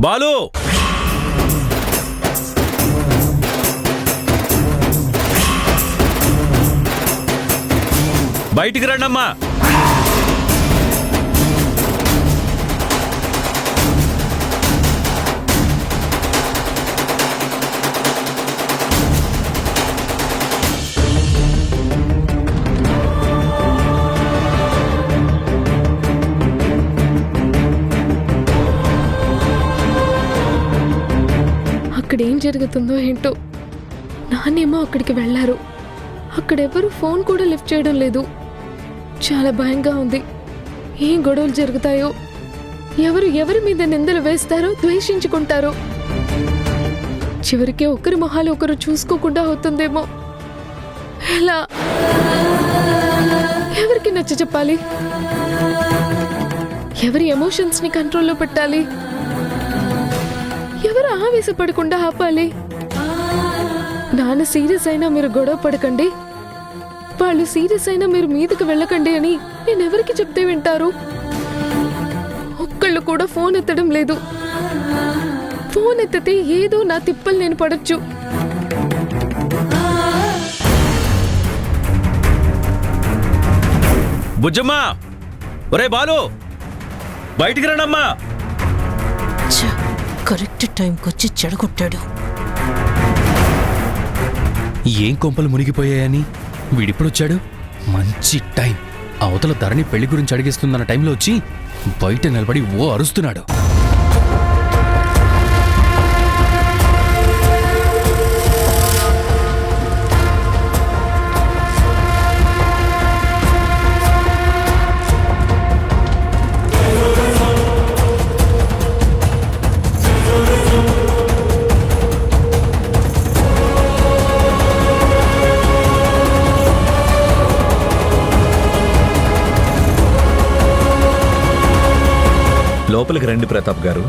బాలు బయటికి రండమ్మా. అక్కడేం జరుగుతుందో ఏంటో. నాన్నేమో అక్కడికి వెళ్లారు. అక్కడెవరు ఫోన్ కూడా లిఫ్ట్ చేయడం లేదు. చాలా భయంగా ఉంది. ఏం గొడవలు జరుగుతాయో, ఎవరు ఎవరి మీద నిందలు వేస్తారో, ద్వేషించుకుంటారో, చివరికి ఒకరి మొహాలు ఒకరు చూసుకోకుండా అవుతుందేమో. ఎలా ఎవరికి నచ్చ చెప్పాలి? ఎవరి ఎమోషన్స్ ని కంట్రోల్లో పెట్టాలి? ఎవరు ఆవేశపడకుండా ఆపాలి? నాన్న సీరియస్ అయినా మీరు గొడవ పడకండి, వాళ్ళు సీరియస్ అయినా మీరు మీదకి వెళ్ళకండి అని నేనెవరికి చెప్తే వింటారు? ఒక్కళ్ళు కూడా ఫోన్ ఎత్తడం లేదు. ఫోన్ ఎత్తితే ఏదో నా తిప్పలు నేను పడొచ్చు. బుజ్జమ్మా, ఒరే బాలు బయటికి రండమ్మా. కరెక్ట్ టైంకొచ్చి చెడగొట్టాడు. ఏం కొంపలు మునిగిపోయాయని వీడిప్పుడొచ్చాడు? మంచి టైం. అవతల ధరణి పెళ్లి గురించి అడిగేస్తుందన్న టైంలో వచ్చి బయట నిలబడి ఓ అరుస్తున్నాడు. లోపలికి రండి ప్రతాప్ గారు.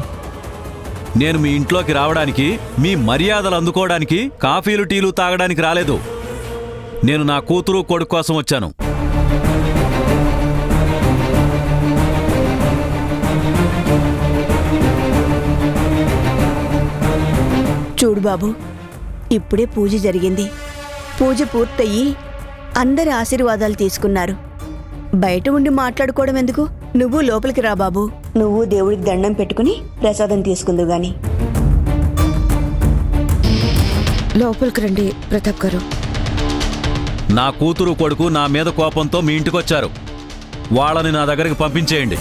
నేను మీ ఇంట్లోకి రావడానికి, మీ మర్యాదలు అందుకోవడానికి, కాఫీలు టీలు తాగడానికి రాలేదు. నేను నా కూతురు కొడుకు కోసం వచ్చాను. చూడు బాబు, ఇప్పుడే పూజ జరిగింది. పూజ పూర్తయి అందరి ఆశీర్వాదాలు తీసుకున్నారు. బయట ఉండి మాట్లాడుకోవడం ఎందుకు? నువ్వు లోపలికి రా బాబు. నువ్వు దేవుడికి దండం పెట్టుకుని ప్రసాదం తీసుకుందు గాని. లోపలికి రండి ప్రతాప్ గారు. నా కూతురు కొడుకు నా మీద కోపంతో మీ ఇంటికొచ్చారు. వాళ్ళని నా దగ్గరికి పంపించేయండి.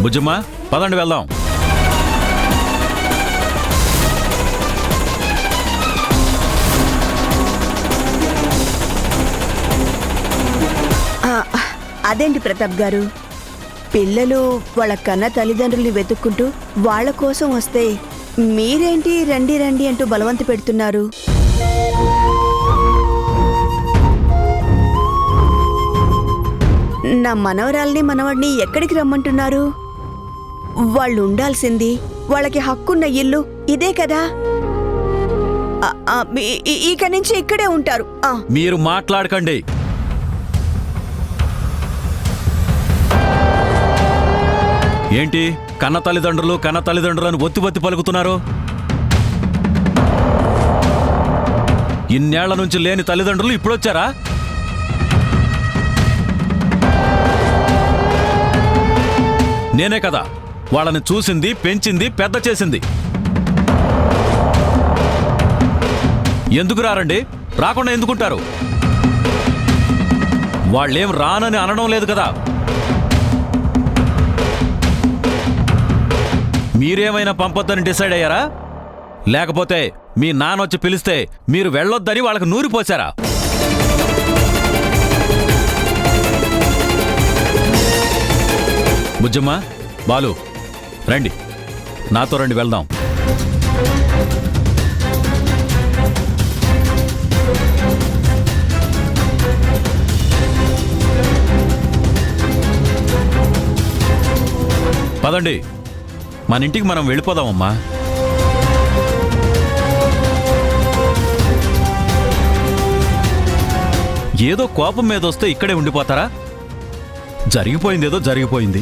బుజ్జమ్మా, పదండి వెళ్దాం. అదేంటి ప్రతాప్ గారు, పిల్లలు వాళ్ళ కన్న తల్లిదండ్రుల్ని వెతుక్కుంటూ వాళ్ళ కోసం వస్తే మీరేంటి రండి రండి అంటూ బలవంత పెడుతున్నారు? నా మనవరాల్ని మనవాడిని ఎక్కడికి రమ్మంటున్నారు? వాళ్ళు ఉండాల్సింది, వాళ్ళకి హక్కున్న ఇల్లు ఇదే కదా. ఇక నుంచి ఇక్కడే ఉంటారు. మీరు మాట్లాడకండి. ఏంటి కన్న తల్లిదండ్రులను ఒత్తి పలుకుతున్నారు? ఇన్నేళ్ల నుంచి లేని తల్లిదండ్రులు ఇప్పుడొచ్చారా? నేనే కదా వాళ్ళని చూసింది, పెంచింది, పెద్ద చేసింది. ఎందుకు రారండి? రాకుండా ఎందుకుంటారు? వాళ్ళేం రానని అనడం లేదు కదా. మీరేమైనా పంపొద్దని డిసైడ్ అయ్యారా? లేకపోతే మీ నాన్నొచ్చి పిలిస్తే మీరు వెళ్ళొద్దని వాళ్ళకు నూరిపోశారా? బుజ్జమ్మ, బాలు రండి, నాతో రండి, వెళ్దాం. పదండి, మన ఇంటికి మనం వెళ్ళిపోదామమ్మా. ఏదో కోపం మీద వస్తే ఇక్కడే ఉండిపోతారా? జరిగిపోయిందేదో జరిగిపోయింది.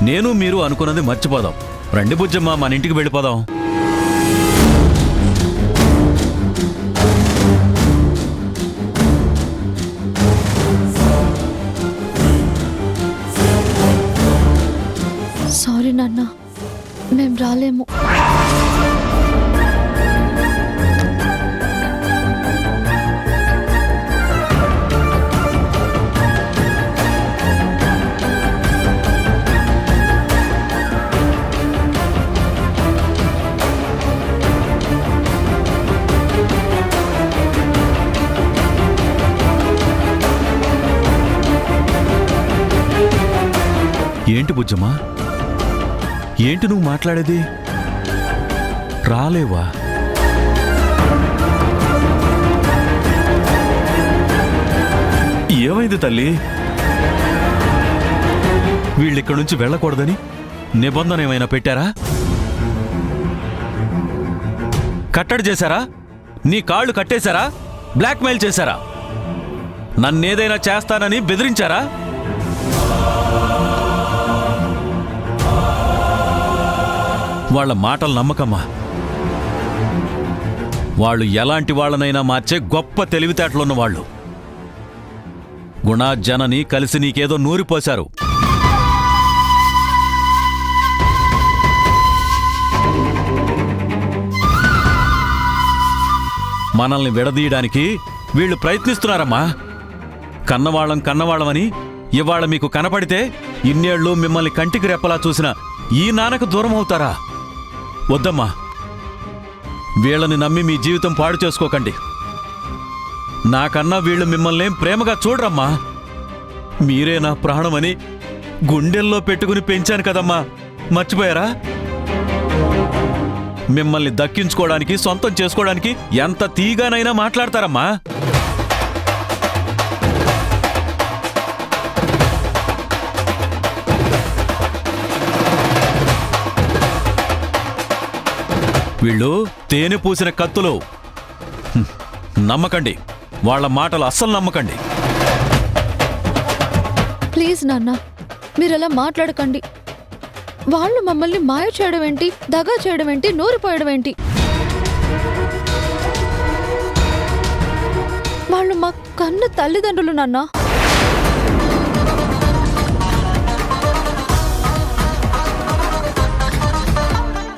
నేను మీరు అనుకున్నది మర్చిపోదాం. రండి బుజ్జమ్మ, మన ఇంటికి వెళ్ళిపోదాం. సారీ నాన్న, మేం రాలేము. ఏంటి బుజ్జమ్మా, ఏంటి నువ్వు మాట్లాడేది? రాలేవా? ఏమైంది తల్లి? వీళ్ళిక్కడి నుంచి వెళ్ళకూడదని నిబంధన ఏమైనా పెట్టారా? కట్టడి చేశారా? నీ కాళ్ళు కట్టేశారా? బ్లాక్మెయిల్ చేశారా? నన్నేదైనా చేస్తానని బెదిరించారా? వాళ్ళ మాటలు నమ్మకమ్మా. వాళ్ళు ఎలాంటి వాళ్ళనైనా మార్చే గొప్ప తెలివితేటలున్న వాళ్ళు. గుణ జనని కలిసి నీకేదో నూరిపోశారు. మనల్ని విడదీయడానికి వీళ్ళు ప్రయత్నిస్తున్నారమ్మా. కన్నవాళ్ళమని ఇవాళ మీకు కనపడితే ఇన్నేళ్లు మిమ్మల్ని కంటికి రెప్పలా చూసిన ఈ నాన్నకు దూరం అవుతారా? వద్దమ్మా, వీళ్ళని నమ్మి మీ జీవితం పాడు చేసుకోకండి. నాకన్నా వీళ్ళు మిమ్మల్ని ప్రేమగా చూడరమ్మా. మీరే నా ప్రాణమని గుండెల్లో పెట్టుకుని పెంచాను కదమ్మా, మర్చిపోయారా? మిమ్మల్ని దక్కించుకోవడానికి, సొంతం చేసుకోవడానికి ఎంత తీగానైనా మాట్లాడతారమ్మా. వీళ్ళు తేనె పూసిన కత్తులు. నమ్మకండి, వాళ్ళ మాటలు అస్సలు నమ్మకండి. ప్లీజ్ నాన్న, మీరలా మాట్లాడకండి. వాళ్ళు మమ్మల్ని మాయ చేయడం ఏంటి, దగా చేయడం ఏంటి, నూరిపోయడం ఏంటి? వాళ్ళు మా కన్న తల్లిదండ్రులు నాన్న.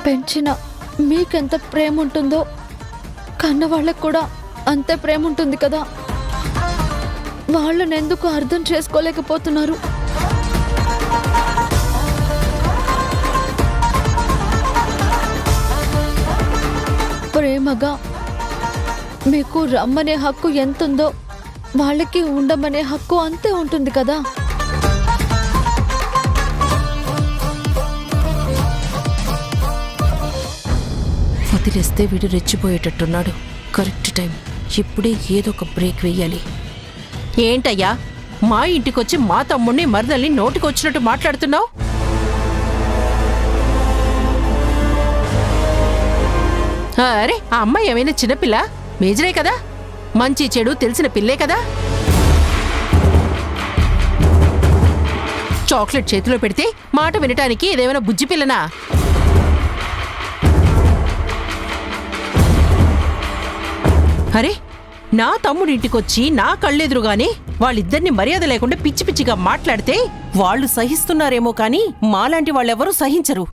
పెంచిన మీకెంత ప్రేమ ఉంటుందో కన్న వాళ్ళకు కూడా అంతే ప్రేమ ఉంటుంది కదా. వాళ్ళని ఎందుకు అర్థం చేసుకోలేకపోతున్నారు? ప్రేమగా మీకు రమ్మనే హక్కు ఎంతుందో వాళ్ళకి ఉండమనే హక్కు అంతే ఉంటుంది కదా. వదిలేస్తే వీడు రెచ్చిపోయేటట్టున్నాడు. కరెక్ట్ టైం, ఇప్పుడే ఏదో ఒక బ్రేక్ వెయ్యాలి. ఏంటయ్యా, మా ఇంటికొచ్చి మా తమ్ముణ్ణి మరదల్ని నోటికొచ్చినట్టు మాట్లాడుతున్నావు? అరే, ఆ అమ్మాయి ఏమైనా చిన్నపిల్ల? మేజరే కదా, మంచి చెడు తెలిసిన పిల్లే కదా. చాక్లెట్ చేతిలో పెడితే మాట వినటానికి ఇదేమైనా బుజ్జి పిల్లనా? అరే, నా తమ్ముడింటికొచ్చి నా కళ్ళెదురుగానే వాళ్ళిద్దరిని మర్యాద లేకుండా పిచ్చి పిచ్చిగా మాట్లాడితే వాళ్ళు సహిస్తున్నారేమో కానీ మాలాంటి వాళ్ళెవరూ సహించరు.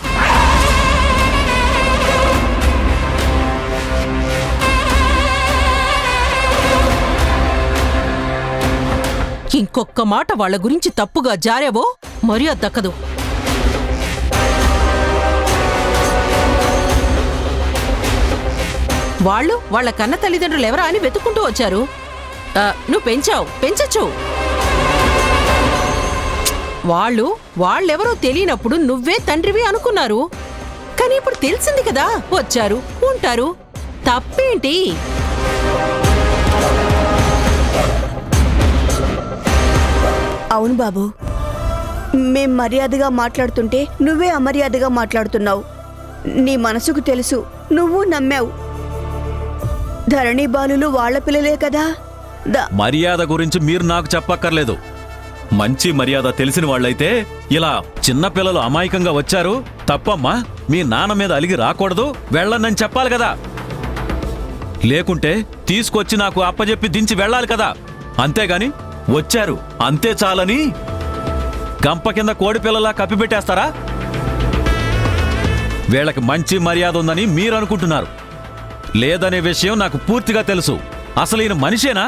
ఇంకొక్క మాట వాళ్ళ గురించి తప్పుగా జారావో మర్యాద దక్కదు. వాళ్ళు వాళ్ళ కన్న తల్లిదండ్రులు ఎవరా అని వెతుక్కుంటూ వచ్చారు. నువ్వు పెంచచ్చు. వాళ్ళెవరో తెలియనప్పుడు నువ్వే తండ్రివి అనుకున్నారు. కానీ ఇప్పుడు తెలిసింది కదా, వచ్చారు, ఉంటారు. తప్పేంటి? అవును బాబు, మేం మర్యాదగా మాట్లాడుతుంటే నువ్వే అమర్యాదగా మాట్లాడుతున్నావు. నీ మనసుకు తెలుసు, నువ్వు నమ్మావు. ధరణి బాలులు వాళ్ళ పిల్లలే కదా. మర్యాద గురించి మీరు నాకు చెప్పక్కర్లేదు. మంచి మర్యాద తెలిసిన వాళ్ళైతే ఇలా చిన్నపిల్లలు అమాయకంగా వచ్చారు తప్పమ్మా, మీ నాన్న మీద అలిగి రాకూడదు, వెళ్ళనని చెప్పాలి కదా. లేకుంటే తీసుకొచ్చి నాకు అప్పజెప్పి దించి వెళ్ళాలి కదా. అంతేగాని వచ్చారు అంతే చాలని గంప కింద కోడిపిల్లలా కప్పిపెట్టేస్తారా? వీళ్ళకి మంచి మర్యాద ఉందని మీరు అనుకుంటున్నారు. లేదనే విషయం నాకు పూర్తిగా తెలుసు. అసలు ఈయన మనిషేనా?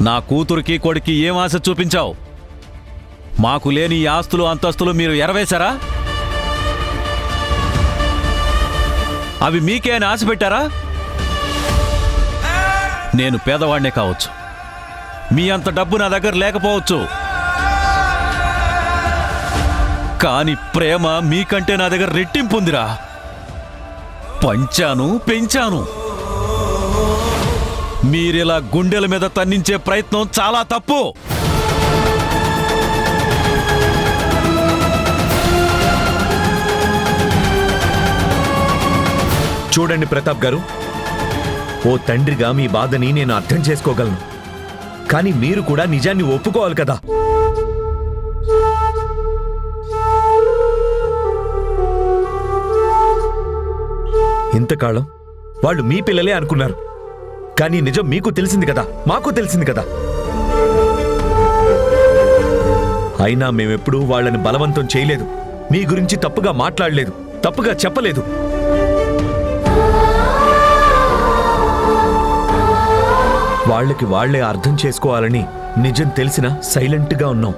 నా కూతురికి కొడుకి ఏం ఆశ చూపించావు? మాకు లేని ఈ ఆస్తులు అంతస్తులు మీరు ఎరవేశారా? అవి మీకే అని ఆశ పెట్టారా? నేను పేదవాడినే కావచ్చు, మీ అంత డబ్బు నా దగ్గర లేకపోవచ్చు, కాని ప్రేమ మీకంటే నా దగ్గర రెట్టింపుందిరా. పంచాను, పెంచాను. మీరిలా గుండెల మీద తన్నించే ప్రయత్నం చాలా తప్పు. చూడండి ప్రతాప్ గారు, ఓ తండ్రిగా మీ బాధని నేను అర్థం చేసుకోగలను. కానీ మీరు కూడా నిజాన్ని ఒప్పుకోవాలి కదా. ఇంతకాలం వాళ్ళు మీ పిల్లలే అనుకున్నారు. కానీ నిజం మీకు తెలిసింది కదా, మాకు తెలిసింది కదా. అయినా మేమెప్పుడూ వాళ్ళని బలవంతం చేయలేదు, మీ గురించి తప్పుగా మాట్లాడలేదు, తప్పుగా చెప్పలేదు. వాళ్ళకి వాళ్లే అర్థం చేసుకోవాలని నిజం తెలిసినా సైలెంట్గా ఉన్నాం.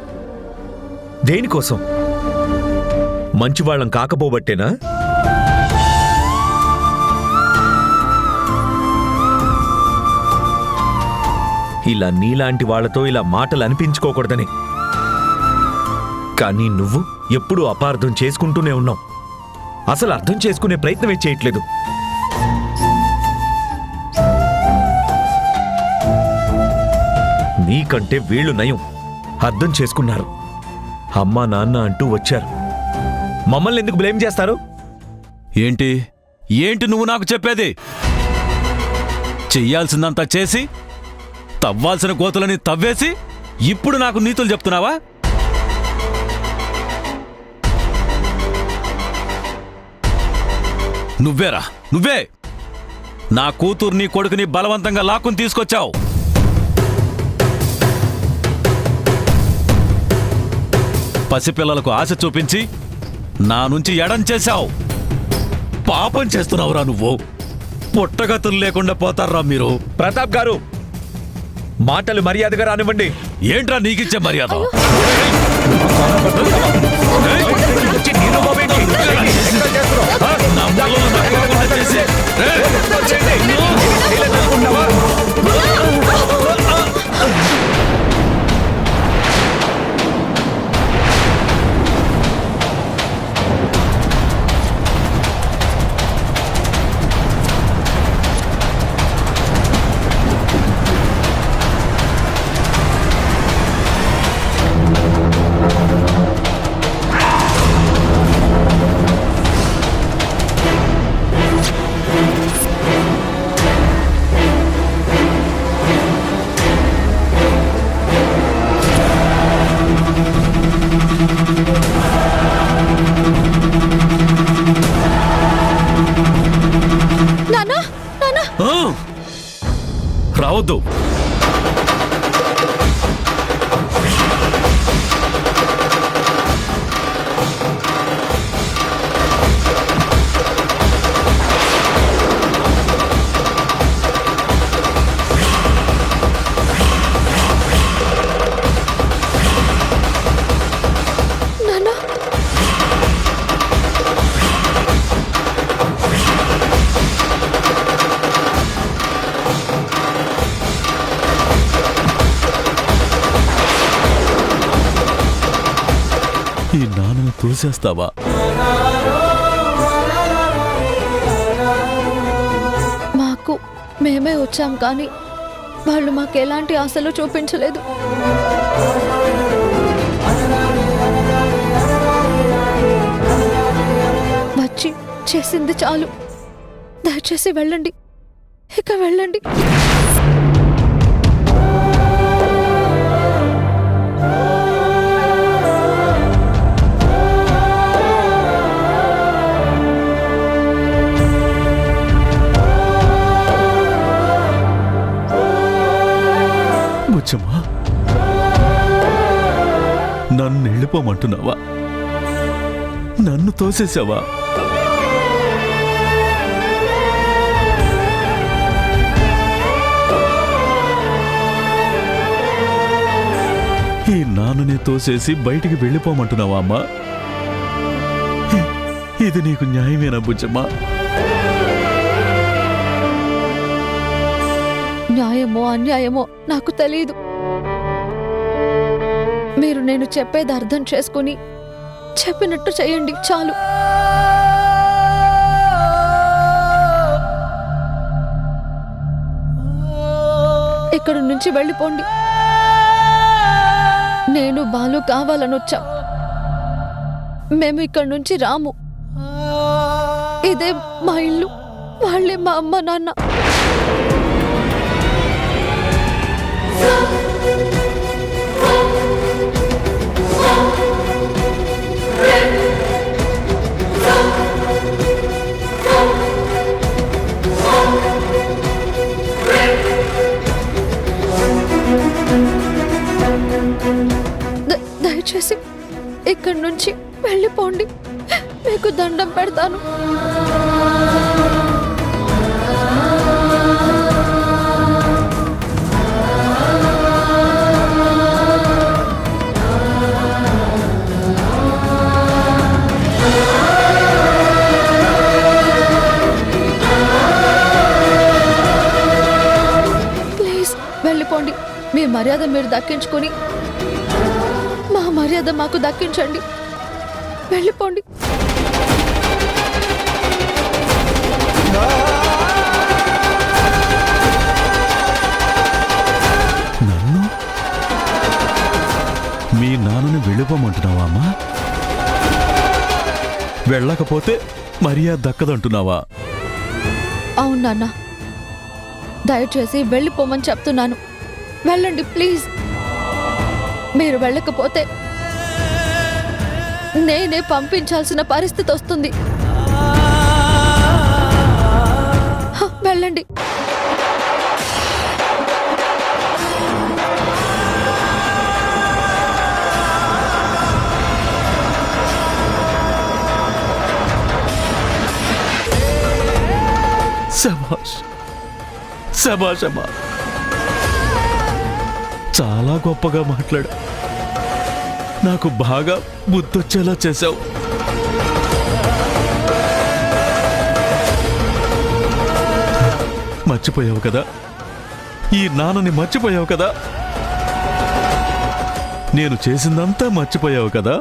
దేనికోసం? మంచివాళ్ళం కాకపోబట్టేనా? ఇలా నీలాంటి వాళ్లతో ఇలా మాటలు అనిపించుకోకూడదని. కానీ నువ్వు ఎప్పుడూ అపార్థం చేసుకుంటూనే ఉన్నావు. అసలు అర్థం చేసుకునే ప్రయత్నమే చేయట్లేదు. నీకంటే వీళ్ళు నయం, అర్థం చేసుకున్నారు. అమ్మా నాన్న అంటూ వచ్చారు. మమ్మల్ని ఎందుకు బ్లేమ్ చేస్తారు? ఏంటి ఏంటి నువ్వు నాకు చెప్పేది? చెయ్యాల్సిందంతా చేసి తవ్వాల్సిన గోతులని తవ్వేసి ఇప్పుడు నాకు నీతులు చెప్తున్నావా? నువ్వేరా, నువ్వే నా కూతుర్ని కొడుకుని బలవంతంగా లాక్కుని తీసుకొచ్చావు. పసిపిల్లలకు ఆశ చూపించి నా నుంచి ఎడం చేశావు. పాపం చేస్తున్నావురా నువ్వు. పుట్టగతులు లేకుండా పోతారా మీరు. ప్రతాప్ గారు, మాటలు మర్యాదగా రానివ్వండి. ఏంట్రా నీకిచ్చే మర్యాద? నా మొదలు నాకు కాకుండా చేసి, రావద్దు. ఈ నాన్నను తోసేస్తావా? మాకు మేమే వచ్చాం కానీ వాళ్ళు మాకెలాంటి ఆశలు చూపించలేదు. వచ్చి చేసింది చాలు. దయచేసి వెళ్ళండి, ఇక వెళ్ళండి. బుజ్జమ్మా, నన్ను వెళ్ళిపోమంటున్నావా? నన్ను తోసేసావా? ఈ నాన్ననే తోసేసి బయటికి వెళ్ళిపోమంటున్నావా అమ్మా? ఇది నీకు న్యాయమేనా బుజ్జమ్మా? న్యాయమో అన్యాయమో నాకు తెలీదు. మీరు నేను చెప్పేది అర్థం చేసుకుని చెప్పినట్టు చేయండి చాలు. ఇక్కడ నుంచి వెళ్ళిపోండి. నేను బాలు కావాలని వచ్చాం. మేము ఇక్కడి నుంచి రాము. ఇదే మా ఇల్లు, వాళ్ళే మా అమ్మ నాన్న. దయచేసి ఇక్కడి నుంచి వెళ్ళిపోండి. మీకు దండం పెడతాను. ప్లీజ్ వెళ్ళిపోండి. మీ మర్యాద మీరు దక్కించుకొని మా మర్యాద మాకు దక్కించండి. వెళ్ళిపోండి. నన్ను మీ నాన్నని వెళ్ళిపోమంటున్నావా అమ్మా? వెళ్ళకపోతే మర్యాద దక్కదంటున్నావా? అవును నాన్న, దయచేసి వెళ్ళిపోమని చెప్తున్నాను. వెళ్ళండి ప్లీజ్. మీరు వెళ్ళకపోతే నేనే పంపించాల్సిన పరిస్థితి వస్తుంది. వెళ్ళండి. శభాష్, శభాష్ అమ్మా, చాలా గొప్పగా మాట్లాడా. నాకు బాగా బుద్ధొచ్చేలా చేశావు. మర్చిపోయావు కదా, ఈ నాన్నని మర్చిపోయావు కదా, నేను చేసిందంతా మర్చిపోయావు కదా.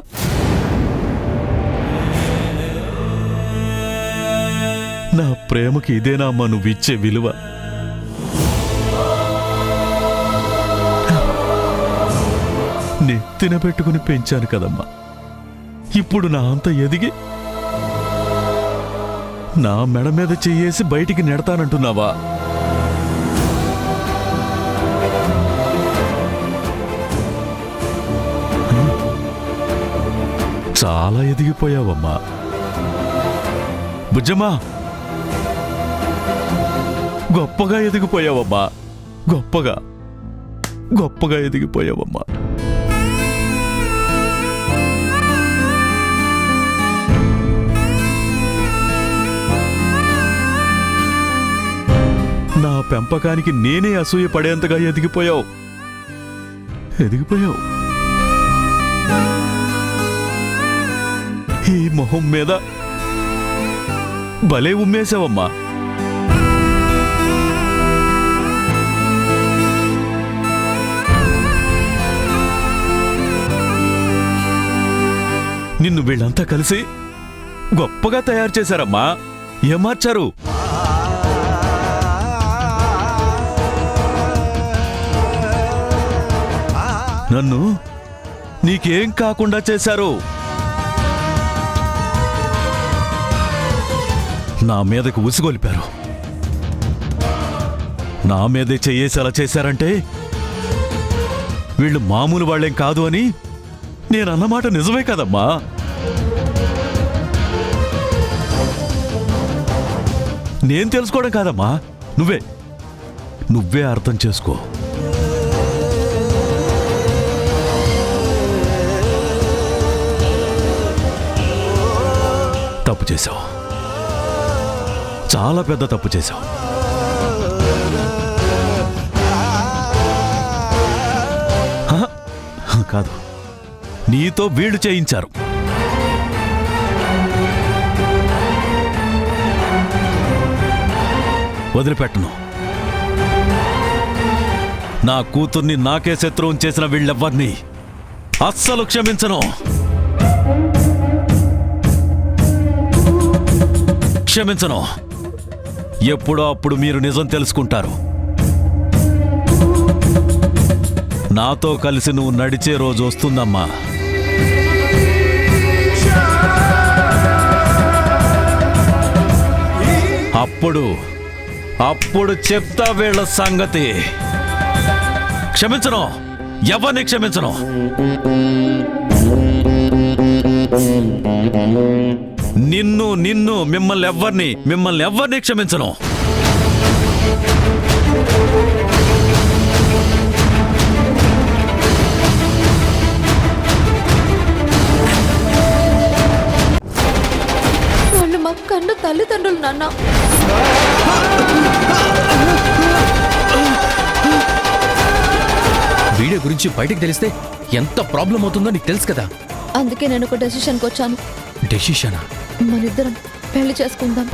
నా ప్రేమకి ఇదేనా అమ్మా నువ్విచ్చే విలువ? నెత్తిన పెట్టుకుని పెంచాను కదమ్మా. ఇప్పుడు నా అంత ఎదిగి నా మెడ మీద చెయ్యేసి బయటికి నెడతానంటున్నావా? చాలా ఎదిగిపోయావమ్మా బుజ్జమ్మా. గొప్పగా ఎదిగిపోయావమ్మా, గొప్పగా గొప్పగా ఎదిగిపోయావమ్మా. నా పెంపకానికి నేనే అసూయ పడేంతగా ఎదిగిపోయావు, ఎదిగిపోయావు. ఈ మొహం మీద భలే ఉమ్మేశావమ్మా. నిన్ను వీళ్ళంతా కలిసి గొప్పగా తయారు చేశారమ్మా. ఏం మార్చారు? నన్ను నీకేం కాకుండా చేశారు. నా మీదకు ఉసిగొలిపారు. నా మీదే చెయ్యేసేలా చేశారంటే వీళ్ళు మామూలు వాళ్ళేం కాదు అని నేనన్నమాట నిజమే కదమ్మా. నేను తెలుసుకోవడం కాదమ్మా, నువ్వే అర్థం చేసుకో. తప్పు చేశావు, చాలా పెద్ద తప్పు చేశావు. కాదు, నీతో వీళ్ళు చేయించారు. వదిలిపెట్టను. నా కూతుర్ని నాకే శత్రువుని చేసిన వీళ్ళెవ్వరినీ అస్సలు క్షమించను. క్షమించను. ఎప్పుడో అప్పుడు మీరు నిజం తెలుసుకుంటారు. నాతో కలిసి నువ్వు నడిచే రోజు వస్తుందమ్మా. అప్పుడు చెప్తా వీళ్ళ సంగతి. క్షమించను, ఎవరిని క్షమించను. నిన్ను మిమ్మల్ని ఎవ్వరిని క్షమించను. వాళ్ళు మా కన్ను తల్లిదండ్రులు నాన్న. వీడియో గురించి బయటకు తెలిస్తే ఎంత ప్రాబ్లం అవుతుందో నీకు తెలుసు కదా. అందుకే నేను ఒక డెసిషన్కి వచ్చాను. డెసిషనా? మనిద్దరం పెళ్లి చేసుకుందాం.